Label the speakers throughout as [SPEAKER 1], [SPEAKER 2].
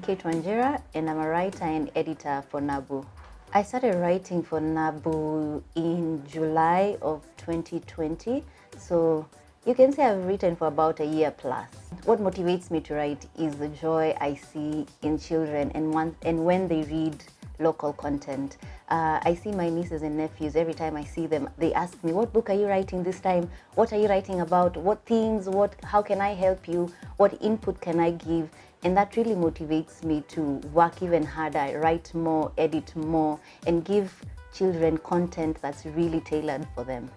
[SPEAKER 1] Kate Wanjira, and I'm a writer and editor for NABU. I started writing for NABU in July of 2020, so you can say I've written for about a year plus. What motivates me to write is the joy I see in children and when they read local content. I see my nieces and nephews, every time I see them, they ask me, what book are you writing this time? What are you writing about? What themes? How can I help you? What input can I give? And that really motivates me to work even harder, write more, edit more, and give children content that's really tailored for them.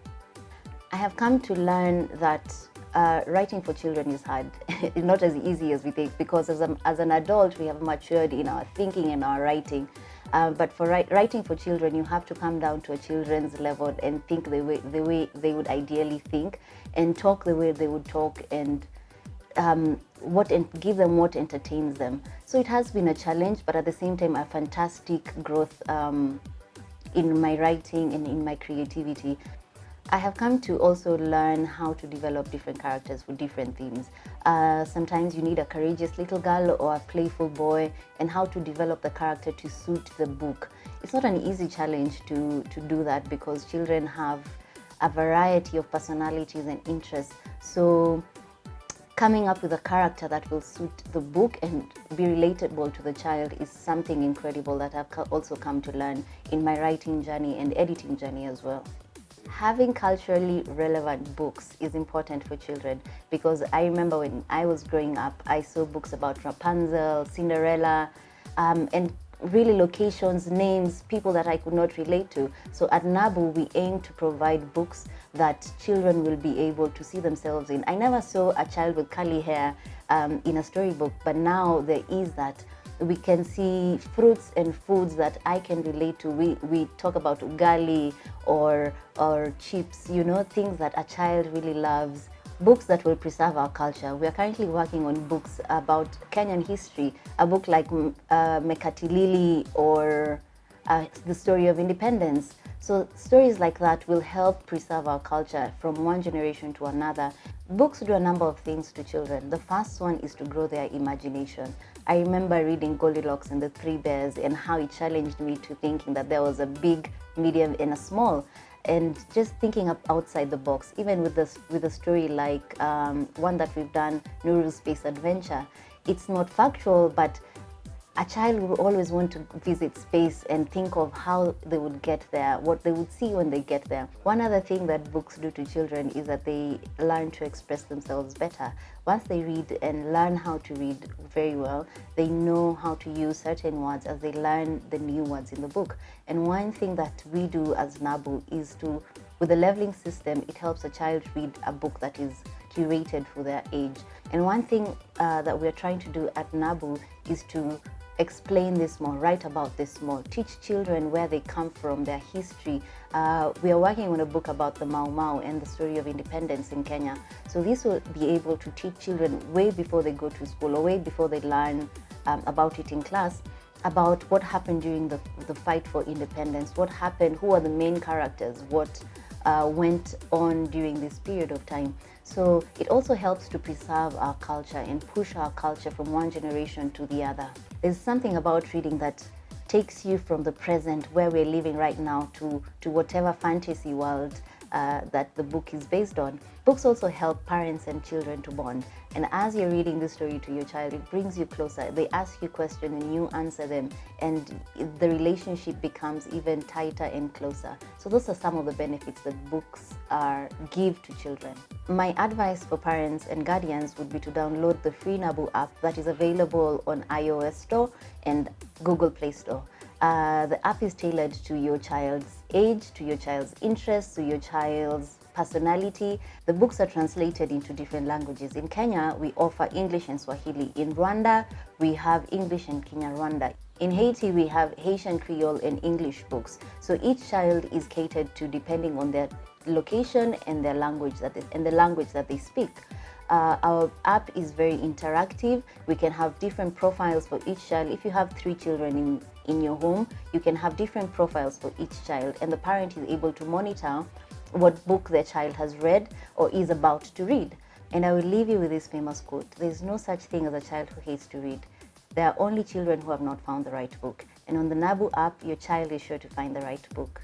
[SPEAKER 1] I have come to learn that writing for children is hard. It's not as easy as we think, because as an adult, we have matured in our thinking and our writing. But for writing for children, you have to come down to a children's level and think the way they would ideally think, and talk the way they would talk, and give them what entertains them. So it has been a challenge, but at the same time, a fantastic growth in my writing and in my creativity. I have come to also learn how to develop different characters for different themes. Sometimes you need a courageous little girl or a playful boy, and how to develop the character to suit the book. It's not an easy challenge to do that, because children have a variety of personalities and interests. So coming up with a character that will suit the book and be relatable to the child is something incredible that I've also come to learn in my writing journey and editing journey as well. Having culturally relevant books is important for children, because I remember when I was growing up, I saw books about Rapunzel, Cinderella, and really locations, names, people that I could not relate to. So at NABU, we aim to provide books that children will be able to see themselves in. I never saw a child with curly hair in a storybook, but now there is that. We can see fruits and foods that I can relate to. We talk about ugali or chips, things that a child really loves. Books that will preserve our culture. We are currently working on books about Kenyan history, a book like Mekatilili or the story of independence. So stories like that will help preserve our culture from one generation to another. Books do a number of things to children. The first one is to grow their imagination. I remember reading Goldilocks and the Three Bears, and how it challenged me to thinking that there was a big, medium, and a small, and just thinking up outside the box. Even with a story like one that we've done, Nuru's Space Adventure. It's not factual, but a child will always want to visit space and think of how they would get there, what they would see when they get there. One other thing that books do to children is that they learn to express themselves better. Once they read and learn how to read very well, they know how to use certain words as they learn the new words in the book. And one thing that we do as NABU is with the leveling system, it helps a child read a book that is curated for their age. And one thing that we're trying to do at NABU is to explain this more, write about this more, teach children where they come from, their history. We are working on a book about the Mau Mau and the story of independence in Kenya. So this will be able to teach children way before they go to school, or way before they learn about it in class, about what happened during the fight for independence, what happened, who are the main characters, what went on during this period of time. So it also helps to preserve our culture and push our culture from one generation to the other. There's something about reading that takes you from the present, where we're living right now, to whatever fantasy world that the book is based on. Books also help parents and children to bond. And as you're reading the story to your child, it brings you closer. They ask you questions and you answer them, and the relationship becomes even tighter and closer. So those are some of the benefits that books give to children. My advice for parents and guardians would be to download the free NABU app that is available on iOS Store and Google Play Store. The app is tailored to your child's age, to your child's interests, to your child's personality. The books are translated into different languages. In Kenya, we offer English and Swahili. In Rwanda, we have English and Kinyarwanda. In Haiti, we have Haitian Creole and English books. So each child is catered to depending on their location and their language the language that they speak. Our app is very interactive. We can have different profiles for each child. If you have 3 children in your home, you can have different profiles for each child, and the parent is able to monitor what book their child has read or is about to read. And I will leave you with this famous quote: "There is no such thing as a child who hates to read. there are only children who have not found the right book. And on the NABU app, your child is sure to find the right book.